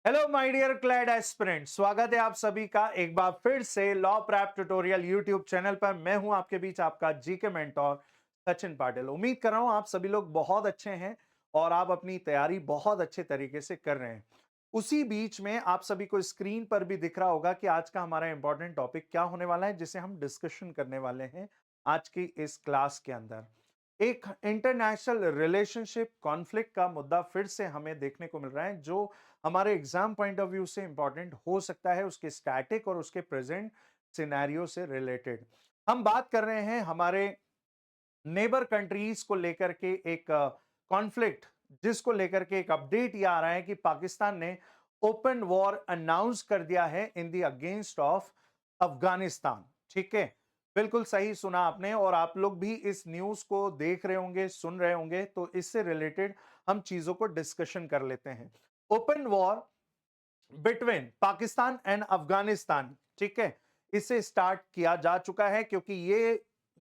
Hello my dear CLAT aspirant, स्वागत है आप सभी का एक बार फिर से law prep tutorial YouTube channel पर। मैं हूं आपके बीच आपका जीके मेंटोर सचिन पाटिल। उम्मीद कर रहा हूं आप सभी लोग बहुत अच्छे हैं और आप अपनी तैयारी बहुत अच्छे तरीके से कर रहे हैं। उसी बीच में आप सभी को स्क्रीन पर भी दिख रहा होगा कि आज का हमारा इंपॉर्टेंट टॉपिक क्या होने वाला है, जिसे हम डिस्कशन करने वाले हैं आज की इस क्लास के अंदर। एक इंटरनेशनल रिलेशनशिप कॉन्फ्लिक्ट का मुद्दा फिर से हमें देखने को मिल रहा है, जो हमारे एग्जाम पॉइंट ऑफ व्यू से इंपॉर्टेंट हो सकता है, उसके स्टैटिक और उसके प्रेजेंट सिनेरियो से रिलेटेड। हम बात कर रहे हैं हमारे नेबर कंट्रीज को लेकर के एक कॉन्फ्लिक्ट, जिसको लेकर के एक अपडेट ये आ रहा है कि पाकिस्तान ने ओपन वॉर अनाउंस कर दिया है in the against of Afghanistan. ठीक है, बिल्कुल सही सुना आपने, और आप लोग भी इस न्यूज को देख रहे होंगे, सुन रहे होंगे, तो इससे रिलेटेड हम चीजों को डिस्कशन कर लेते हैं। Open war between Pakistan and Afghanistan, ठीक है, इसे स्टार्ट किया जा चुका है, क्योंकि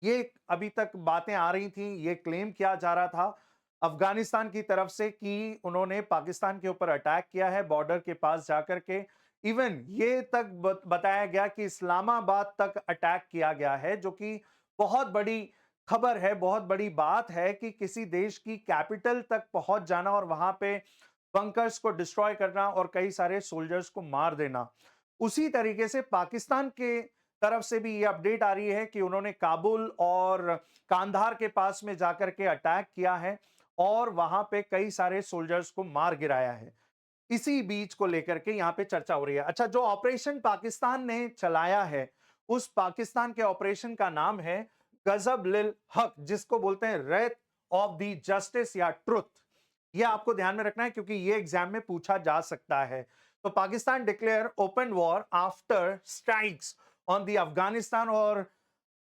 ये अभी तक बातें आ रही थी, ये क्लेम किया जा रहा था अफगानिस्तान की तरफ से कि उन्होंने पाकिस्तान के ऊपर अटैक किया है बॉर्डर के पास जाकर के। इवन ये तक बताया गया कि इस्लामाबाद तक अटैक किया गया है, जो कि बहुत बड़ी खबर है, बहुत बड़ी बात है कि किसी देश की कैपिटल तक पहुंच जाना और वहां पे बंकर्स को डिस्ट्रॉय करना और कई सारे सोल्जर्स को मार देना। उसी तरीके से पाकिस्तान के तरफ से भी ये अपडेट आ रही है कि उन्होंने काबुल और कांधार के पास में जाकर के अटैक किया है और वहां पे कई सारे सोल्जर्स को मार गिराया है। इसी बीच को लेकर के यहां पे चर्चा हो रही है। अच्छा, जो ऑपरेशन पाकिस्तान ने चलाया है, उस पाकिस्तान के ऑपरेशन का नाम है गजब लिल हक, जिसको बोलते हैं रेथ ऑफ द जस्टिस या ट्रुथ। ये आपको ध्यान में रखना है, क्योंकि ये एग्जाम में पूछा जा सकता है। तो Pakistan declare open war after strikes on the Afghanistan, और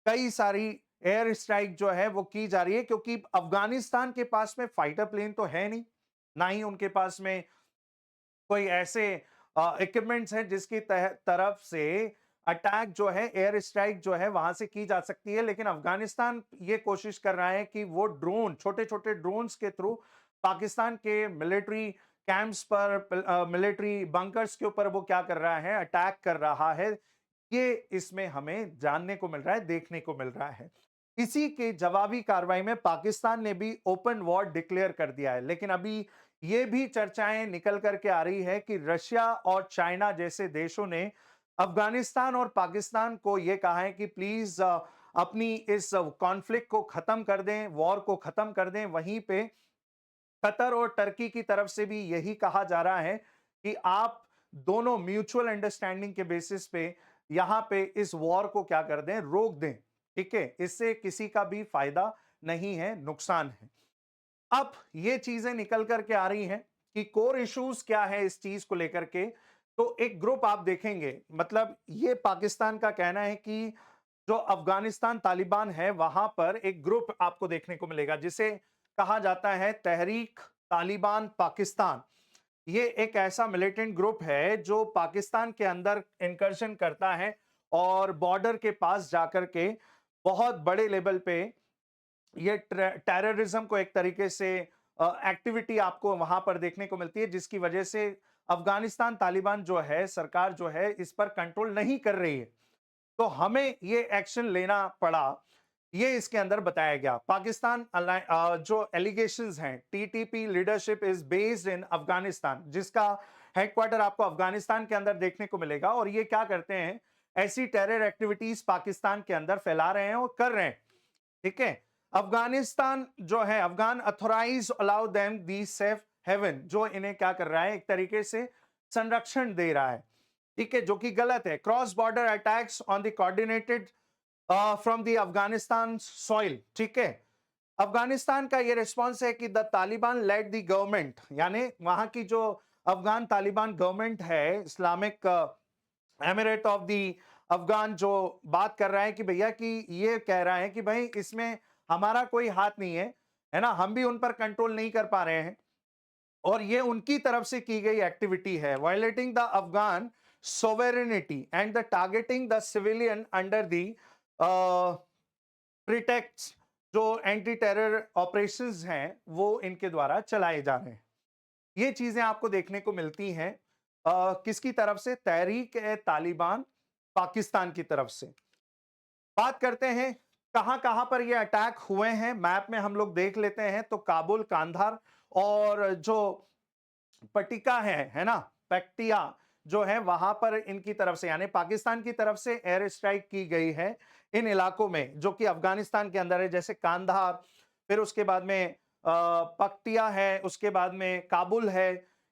कई सारी एयर स्ट्राइक जो है वो की जा रही है, क्योंकि अफगानिस्तान के पास में फाइटर प्लेन तो है नहीं, ना ही उनके पास में कोई ऐसे इक्विपमेंट्स हैं जिसकी तरफ से अटैक जो है, एयर स्ट्राइक जो है वहां से की जा सकती है। लेकिन अफगानिस्तान ये कोशिश कर रहा है कि वो ड्रोन, छोटे छोटे ड्रोन्स के थ्रू पाकिस्तान के मिलिट्री कैंप्स पर, मिलिट्री बंकर्स के ऊपर वो क्या कर रहा है, अटैक कर रहा है। ये इसमें हमें जानने को मिल रहा है, देखने को मिल रहा है। इसी के जवाबी कार्रवाई में पाकिस्तान ने भी ओपन वॉर डिक्लेयर कर दिया है। लेकिन अभी ये भी चर्चाएं निकल करके आ रही है कि रशिया और चाइना जैसे देशों ने अफगानिस्तान और पाकिस्तान को यह कहा है कि प्लीज अपनी इस कॉन्फ्लिक्ट को खत्म कर दें, वॉर को खत्म कर दें। वहीं पे कतर और टर्की की तरफ से भी यही कहा जा रहा है कि आप दोनों म्यूचुअल अंडरस्टैंडिंग के बेसिस पे यहां पे इस वॉर को क्या कर दें, रोक दें। ठीक है, इससे किसी का भी फायदा नहीं है, नुकसान है। अब ये चीजें निकल करके आ रही हैं कि कोर इश्यूज क्या है इस चीज को लेकर के। तो एक ग्रुप आप देखेंगे, मतलब ये पाकिस्तान का कहना है कि जो अफगानिस्तान तालिबान है वहां पर एक ग्रुप आपको देखने को मिलेगा, जिसे कहा जाता है तहरीक तालिबान पाकिस्तान। ये एक ऐसा मिलिटेंट ग्रुप है जो पाकिस्तान के अंदर इंकर्शन करता है और बॉर्डर के पास जाकर के बहुत बड़े लेवल पे ये टेररिज्म को एक तरीके से एक्टिविटी आपको वहां पर देखने को मिलती है, जिसकी वजह से अफगानिस्तान तालिबान जो है, सरकार जो है, इस पर कंट्रोल नहीं कर रही है। तो हमें ये एक्शन लेना पड़ा, ये इसके अंदर बताया गया। पाकिस्तान जो एलिगेशंस हैं, TTP leadership is based in Afghanistan, जिसका हेडक्वार्टर आपको अफगानिस्तान के अंदर देखने को मिलेगा। और ये क्या करते हैं, ऐसी टेरर एक्टिविटीज पाकिस्तान के अंदर फैला रहे हैं और कर रहे हैं। ठीक है, अफगानिस्तान जो है, Afghan authorize allow them the safe haven, जो इन्हें क्या कर रहा है, एक तरीके से संरक्षण दे रहा है। ठीक है, जो कि गलत है। Cross border attacks on the coordinated from the Afghanistan soil. ठीक है, अफगानिस्तान का ये रिस्पॉन्स है कि the Taliban led the government, यानी वहां की जो अफगान तालिबान गवर्नमेंट है, Islamic emirate of the Afghan, जो बात कर रहा है कि भैया, कि ये कह रहा है कि भाई इसमें हमारा कोई हाथ नहीं है ना, हम भी उन पर कंट्रोल नहीं कर पा रहे हैं और ये उनकी तरफ से की गई एक्टिविटी है, violating the Afghan sovereignty and the targeting the civilian under the pretext. जो एंटी टेरर ऑपरेशंस हैं वो इनके द्वारा चलाए जा रहे हैं। ये चीजें आपको देखने को मिलती हैं। किसकी तरफ से? तहरीक ए तालिबान पाकिस्तान की तरफ से। बात करते हैं कहां कहां पर ये अटैक हुए हैं, मैप में हम लोग देख लेते हैं। तो काबुल, कांधार और जो पटिका है ना, पक्तिया जो है वहां पर इनकी तरफ से यानी पाकिस्तान की तरफ से एयर स्ट्राइक की गई है इन इलाकों में जो कि अफगानिस्तान के अंदर है, जैसे कांधार, फिर उसके बाद में पक्तिया है, उसके बाद में काबुल है।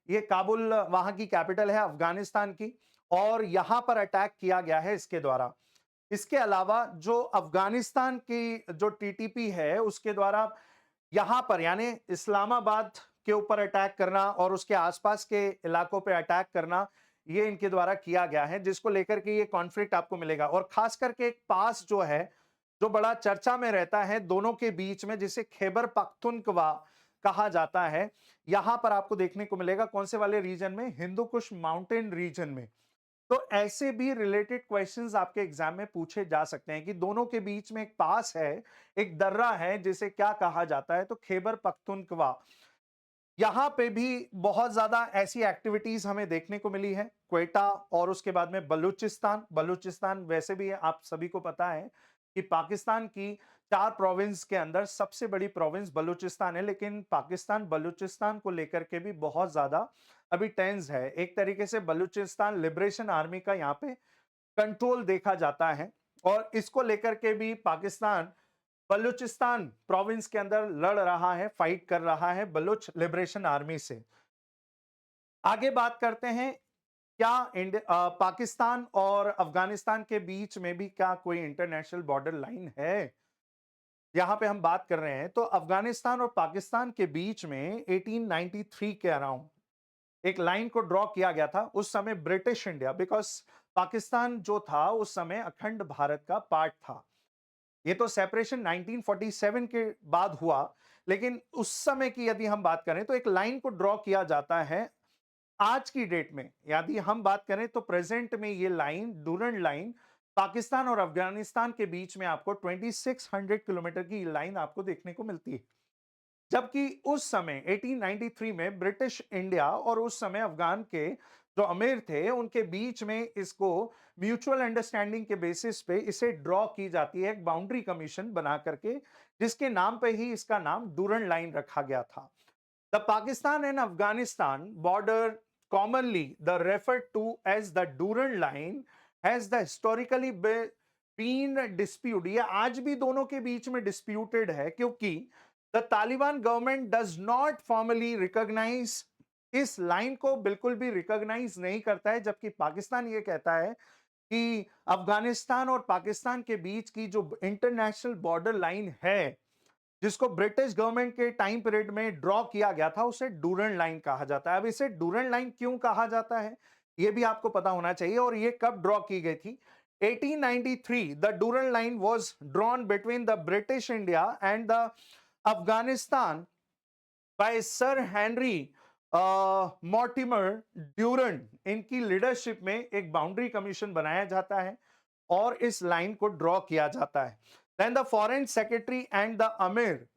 ये काबुल वहां की कैपिटल है अफगानिस्तान की, और यहां पर अटैक किया गया है इसके द्वारा। इसके अलावा जो अफगानिस्तान की जो टीटीपी है उसके द्वारा यहां पर यानी इस्लामाबाद के ऊपर अटैक करना और उसके आसपास के इलाकों पे अटैक करना, ये इनके द्वारा किया गया है, जिसको लेकर के ये कॉन्फ्लिक्ट आपको मिलेगा। और खास करके एक पास जो है, जो बड़ा चर्चा में रहता है दोनों के बीच में, जिसे खैबर पख्तूनख्वा कहा जाता है, यहां पर आपको देखने को मिलेगा कौन से वाले रीजन में? हिंदू कुश माउंटेन रीजन में। तो ऐसे भी रिलेटेड क्वेश्चंस आपके एग्जाम में पूछे जा सकते हैं कि दोनों के बीच में एक पास है, एक दर्रा है, जिसे क्या कहा जाता है? तो खैबर पख्तूनख्वा। यहां पे भी बहुत ज्यादा ऐसी एक्टिविटीज हमें देखने को मिली है। क्वेटा और उसके बाद में बलूचिस्तान। बलूचिस्तान वैसे भी आप सभी को पता है कि पाकिस्तान की 4 प्रोविंस के अंदर सबसे बड़ी प्रोविंस बलूचिस्तान है, लेकिन पाकिस्तान बलूचिस्तान को लेकर के भी बहुत ज्यादा अभी टेंस है। एक तरीके से बलूचिस्तान लिबरेशन आर्मी का यहाँ पे कंट्रोल देखा जाता है, और इसको लेकर के भी पाकिस्तान बलूचिस्तान प्रोविंस के अंदर लड़ रहा है, फाइट कर रहा है बलूच लिबरेशन आर्मी से। आगे बात करते हैं, क्या पाकिस्तान और अफगानिस्तान के बीच में भी क्या कोई इंटरनेशनल बॉर्डर लाइन है? यहां पे हम बात कर रहे हैं तो अफगानिस्तान और पाकिस्तान के बीच में 1893 के अराउंड एक लाइन को ड्रॉ किया गया था। उस समय ब्रिटिश इंडिया, बिकॉज पाकिस्तान जो था उस समय अखंड भारत का पार्ट था। ये तो सेपरेशन 1947 के बाद हुआ, लेकिन उस समय की यदि हम बात करें तो एक लाइन को ड्रॉ किया जाता है। आज की डेट में यदि हम बात करें तो प्रेजेंट में ये लाइन, डूरंड लाइन, पाकिस्तान और अफगानिस्तान के बीच में आपको 2600 किलोमीटर की लाइन आपको देखने को मिलती है। जबकि उस समय 1893 में ब्रिटिश इंडिया और उस समय अफगान के जो अमीर थे उनके बीच में इसको म्यूचुअल अंडरस्टैंडिंग के बेसिस पे इसे ड्रॉ की जाती है, एक बाउंड्री कमीशन बना करके, जिसके नाम पे ही इसका नाम डूरंड लाइन रखा गया था। The Pakistan and Afghanistan border commonly the referred to as the Durand line has the historically been dispute। ये आज भी दोनों के बीच में डिस्प्यूटेड है, क्योंकि the Taliban government does not formally recognize, इस लाइन को बिल्कुल भी रिकॉग्नाइज नहीं करता है, जबकि पाकिस्तान ये कहता है कि अफगानिस्तान और पाकिस्तान के बीच की जो इंटरनेशनल बॉर्डर लाइन है, जिसको ब्रिटिश गवर्नमेंट के टाइम पीरियड में ड्रॉ किया गया था, उसे डूरंड लाइन कहा जाता है। अब इसे डूरंड लाइन क्यों कहा जाता है, यह भी आपको पता होना चाहिए। और ये कब ड्रॉ की गई थी? 1893 the Durand line was drawn between the British India and the Afghanistan by sir Henry Mortimer Durand. इनकी लीडरशिप में एक बाउंड्री कमीशन बनाया जाता है और इस लाइन को ड्रॉ किया जाता है। Then the foreign secretary and the Amir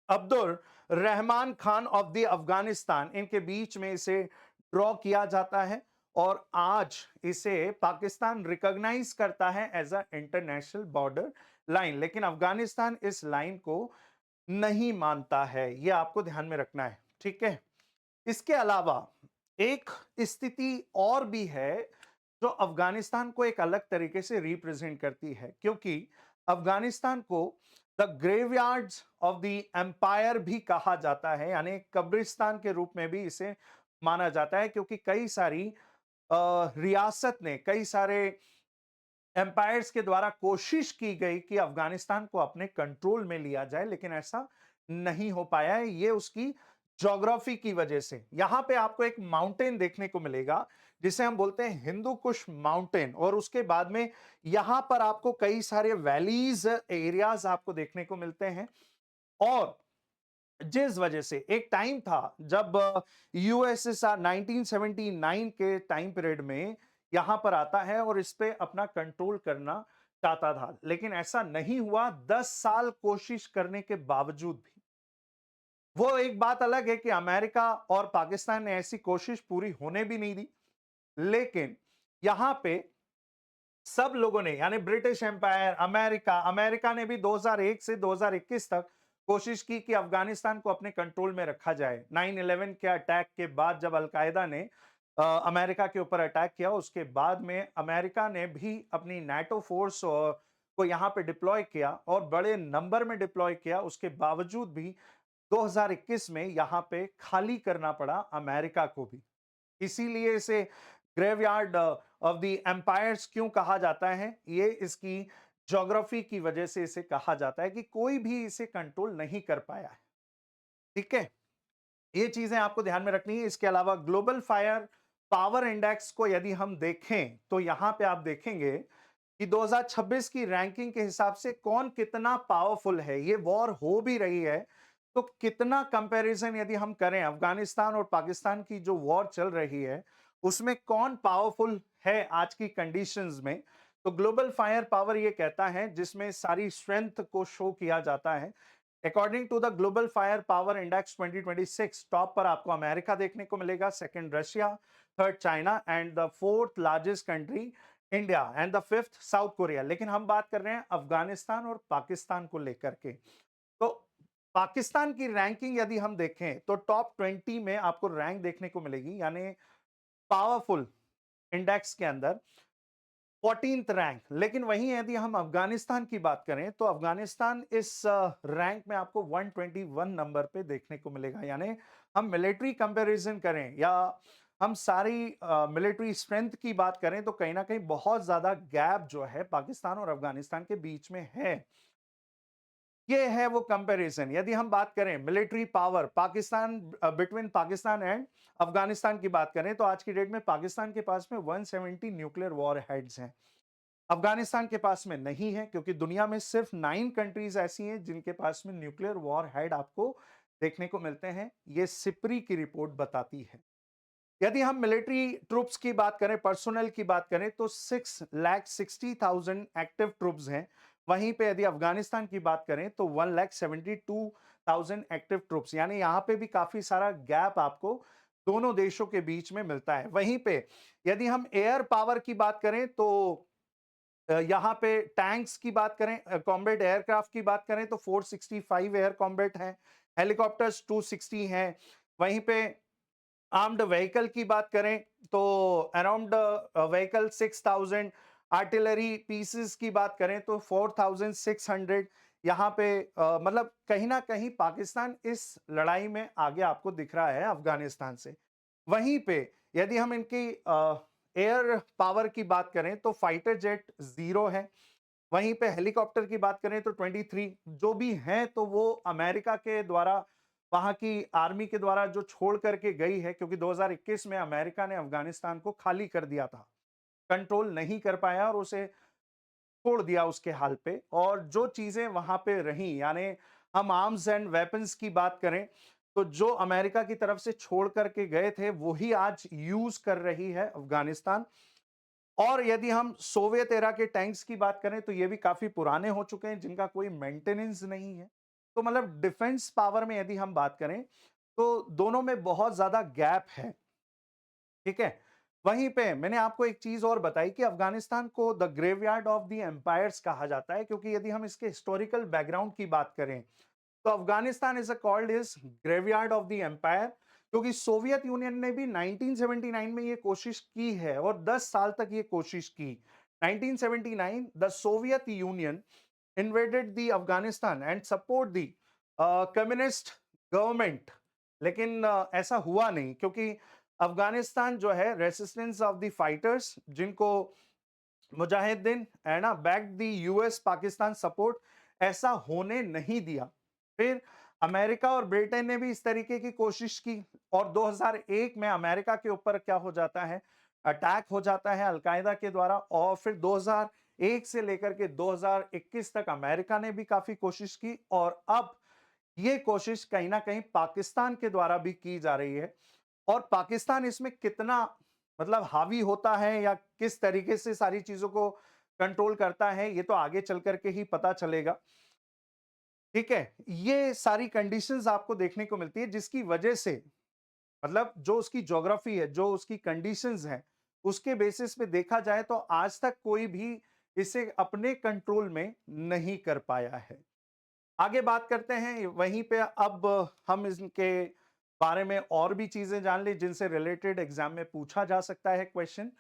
Abdul Rahman Khan of the Afghanistan, इनके बीच में इसे ड्रॉ किया जाता है, और आज इसे पाकिस्तान रिकॉग्नाइज करता है as a international border line, लेकिन अफगानिस्तान इस लाइन को नहीं मानता है। यह आपको ध्यान में रखना है, ठीक है। इसके अलावा एक स्थिति और भी है जो अफगानिस्तान को एक अलग तरीके से रिप्रेजेंट करती है, क्योंकि अफगानिस्तान को the graveyards of the empire भी कहा जाता है, यानी कब्रिस्तान के रूप में भी इसे माना जाता है, क्योंकि कई सारी रियासत ने, कई सारे एम्पायर्स के द्वारा कोशिश की गई कि अफगानिस्तान को अपने कंट्रोल में लिया जाए, लेकिन ऐसा नहीं हो पाया है। ये उसकी ज्योग्राफी की वजह से। यहां पे आपको एक माउंटेन देखने को मिलेगा जिसे हम बोलते हैं हिंदू कुश माउंटेन, और उसके बाद में यहां पर आपको कई सारे वैलीज एरियाज आपको देखने को मिलते हैं। और जिस वजह से एक टाइम था जब यूएसएसआर 1979 के टाइम पीरियड में यहां पर आता है और इस पे अपना कंट्रोल करना चाहता था, लेकिन ऐसा नहीं हुआ 10 साल कोशिश करने के बावजूद भी। वो एक बात अलग है कि अमेरिका और पाकिस्तान ने ऐसी कोशिश पूरी होने भी नहीं दी, लेकिन यहां पे सब लोगों ने यानी ब्रिटिश एम्पायर, अमेरिका अमेरिका ने भी 2001 से 2021 तक कोशिश की कि अफगानिस्तान को अपने कंट्रोल में रखा जाए। 9/11 के अटैक के बाद जब अलकायदा ने अमेरिका के ऊपर अटैक किया, उसके बाद में अमेरिका ने भी अपनी नाटो फोर्स को यहां पे डिप्लॉय किया और बड़े नंबर में डिप्लॉय किया। उसके बावजूद भी 2021 में यहां पे खाली करना पड़ा अमेरिका को भी। इसीलिए इसे ग्रेवयार्ड ऑफ द एम्पायर्स क्यों कहा जाता है? ये इसकी ज्योग्राफी की वजह से इसे कहा जाता है कि कोई भी इसे कंट्रोल नहीं कर पाया है। ठीक है, ये चीजें आपको ध्यान में रखनी है। इसके अलावा ग्लोबल फायर पावर इंडेक्स को यदि हम देखें तो यहां पे आप देखेंगे कि 2026 की रैंकिंग के हिसाब से कौन कितना पावरफुल है। ये वॉर हो भी रही है तो कितना कंपैरिजन यदि हम करें अफगानिस्तान और पाकिस्तान की जो वॉर चल रही है उसमें कौन पावरफुल है आज की कंडीशंस में, तो ग्लोबल फायर पावर ये कहता है जिसमें सारी स्ट्रेंथ को शो किया जाता है। According to the global fire power index 2026 top पर आपको अमेरिका देखने को मिलेगा, second Russia, third China and the fourth largest country India and the fifth South Korea. लेकिन हम बात कर रहे हैं अफगानिस्तान और पाकिस्तान को लेकर के। तो पाकिस्तान की रैंकिंग यदि हम देखें तो टॉप 20 में आपको रैंक देखने को मिलेगी, यानी पावरफुल इंडेक्स के अंदर 14th रैंक। लेकिन वहीं यदि हम अफगानिस्तान की बात करें तो अफगानिस्तान इस रैंक में आपको 121 नंबर पे देखने को मिलेगा। यानी हम मिलिट्री कंपैरिजन करें या हम सारी मिलिट्री स्ट्रेंथ की बात करें तो कहीं ना कहीं बहुत ज्यादा गैप जो है पाकिस्तान और अफगानिस्तान के बीच में है। ये है वो कंपैरिजन। यदि हम बात करें military power Pakistan between Pakistan and Afghanistan की बात करें तो आज की डेट में पाकिस्तान के पास में 170 न्यूक्लियर वॉर हेड्स हैं, अफगानिस्तान के पास में नहीं है, क्योंकि दुनिया में सिर्फ 9 कंट्रीज ऐसी हैं जिनके पास में न्यूक्लियर वॉर हेड आपको देखने को मिलते हैं। ये सिप्री की रिपोर्ट बताती है। यदि हम मिलिट्री ट्रूप्स की बात करें, पर्सोनल की बात करें तो 6,60,000 एक्टिव ट्रूप्स हैं। वहीं पे यदि अफगानिस्तान की बात करें तो 1,72,000 एक्टिव ट्रूप्स, यानी यहां पे भी काफी सारा गैप आपको दोनों देशों के बीच में मिलता है। वहीं पे यदि हम एयर पावर की बात करें तो यहाँ पे टैंक्स की बात करें, कॉम्बैट एयरक्राफ्ट की बात करें तो 465 एयर कॉम्बैट हैं, हेलीकॉप्टर्स 260 हैं। वहीं पे आर्म्ड व्हीकल की बात करें तो अराउंड व्हीकल 6,000, आर्टिलरी पीसेस की बात करें तो 4,600। यहाँ पे मतलब कहीं ना कहीं पाकिस्तान इस लड़ाई में आगे आपको दिख रहा है अफगानिस्तान से। वहीं पे यदि हम इनकी एयर पावर की बात करें तो फाइटर जेट 0 है। वहीं पे हेलीकॉप्टर की बात करें तो 23 जो भी हैं तो वो अमेरिका के द्वारा, वहां की आर्मी के द्वारा जो छोड़ करके गई है, क्योंकि 2021 में अमेरिका ने अफगानिस्तान को खाली कर दिया था, कंट्रोल नहीं कर पाया और उसे छोड़ दिया उसके हाल पे। और जो चीजें वहां पे रही, यानी हम आर्म्स एंड वेपन्स की बात करें तो जो अमेरिका की तरफ से छोड़ करके गए थे वही आज यूज कर रही है अफगानिस्तान। और यदि हम सोवियत एरा के टैंक्स की बात करें तो ये भी काफी पुराने हो चुके हैं जिनका कोई मेंटेनेंस नहीं है। तो मतलब डिफेंस पावर में यदि हम बात करें तो दोनों में बहुत ज्यादा गैप है। ठीक है, वहीं पे मैंने आपको एक चीज और बताई कि अफगानिस्तान को the graveyard of the empires कहा जाता है, क्योंकि यदि हम इसके हिस्टोरिकल बैकग्राउंड की बात करें तो Afghanistan is called is graveyard of the empire, क्योंकि सोवियत यूनियन ने भी 1979 में ये कोशिश की है और 10 साल तक ये कोशिश की। 1979 the Soviet union invaded the Afghanistan and support the communist government, लेकिन ऐसा हुआ नहीं, क्योंकि अफगानिस्तान जो है रेसिस्टेंस ऑफ द फाइटर्स जिनको मुजाहिदीन है ना back the US Pakistan support, ऐसा होने नहीं दिया। फिर अमेरिका और ब्रिटेन ने भी इस तरीके की कोशिश की और 2001 में अमेरिका के ऊपर क्या हो जाता है, अटैक हो जाता है अलकायदा के द्वारा। और फिर 2001 से लेकर के 2021 तक अमेरिका ने भी काफी कोशिश की और अब ये कोशिश कहीं ना कहीं पाकिस्तान के द्वारा भी की जा रही है। और पाकिस्तान इसमें कितना मतलब हावी होता है या किस तरीके से सारी चीजों को कंट्रोल करता है, ये तो आगे चल करके ही पता चलेगा। ठीक है? ये सारी कंडीशंस आपको देखने को मिलती है जिसकी वजह से मतलब जो उसकी ज्योग्राफी है, जो उसकी कंडीशंस हैं, उसके बेसिस पे देखा जाए तो आज तक कोई भी इसे अपने कंट्रोल में नहीं कर पाया है। आगे बात करते हैं वहीं पे अब हम इनके बारे में और भी चीजें जान ली जिनसे रिलेटेड एग्जाम में पूछा जा सकता है क्वेश्चन।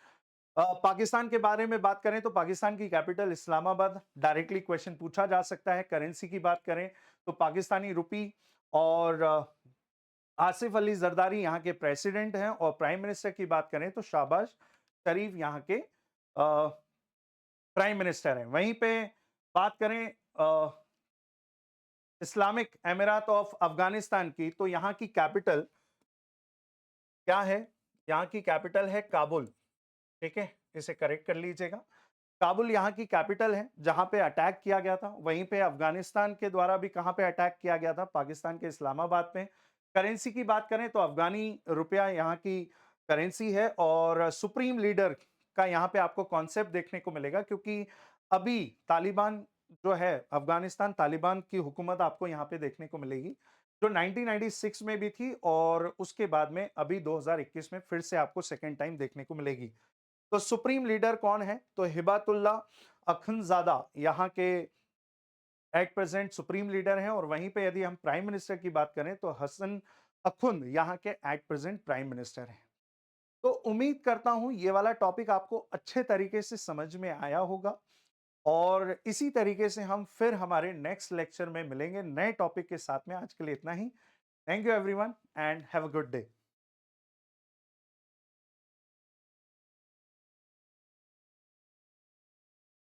पाकिस्तान के बारे में बात करें तो पाकिस्तान की कैपिटल इस्लामाबाद, डायरेक्टली क्वेश्चन पूछा जा सकता है। करेंसी की बात करें तो पाकिस्तानी रुपी और आसिफ अली जरदारी यहाँ के प्रेसिडेंट हैं और प्राइम मिनिस्टर की बात करें तो शाहबाज शरीफ यहाँ के प्राइम मिनिस्टर हैं। वहीं पे बात करें इस्लामिक अमीरात ऑफ अफगानिस्तान की तो यहाँ की कैपिटल क्या है? यहाँ की कैपिटल है काबुल। ठीक है, इसे करेक्ट कर लीजिएगा। काबुल यहाँ की कैपिटल है जहां पे अटैक किया गया था। वहीं पे अफगानिस्तान के द्वारा भी कहां पे अटैक किया गया था? पाकिस्तान के इस्लामाबाद में। करेंसी की बात करें तो अफगानी रुपया यहाँ की करेंसी है और सुप्रीम लीडर का यहाँ पे आपको कॉन्सेप्ट देखने को मिलेगा क्योंकि अभी तालिबान जो है अफगानिस्तान तालिबान की हुकूमत आपको यहाँ पे देखने को मिलेगी जो 1996 में भी थी और उसके बाद में अभी 2021 में फिर से आपको सेकेंड टाइम देखने को मिलेगी। तो सुप्रीम लीडर कौन है? तो हिबातुल्ला अखुंजादा यहाँ के एट प्रेजेंट सुप्रीम लीडर हैं और वहीं पे यदि हम प्राइम मिनिस्टर की बात करें तो हसन अखुंद यहाँ के एट प्रेजेंट प्राइम मिनिस्टर हैं। तो उम्मीद करता हूं ये वाला टॉपिक आपको अच्छे तरीके से समझ में आया होगा और इसी तरीके से हम फिर हमारे नेक्स्ट लेक्चर में मिलेंगे नए टॉपिक के साथ में। आज के लिए इतना ही। Thank you everyone and have a good day.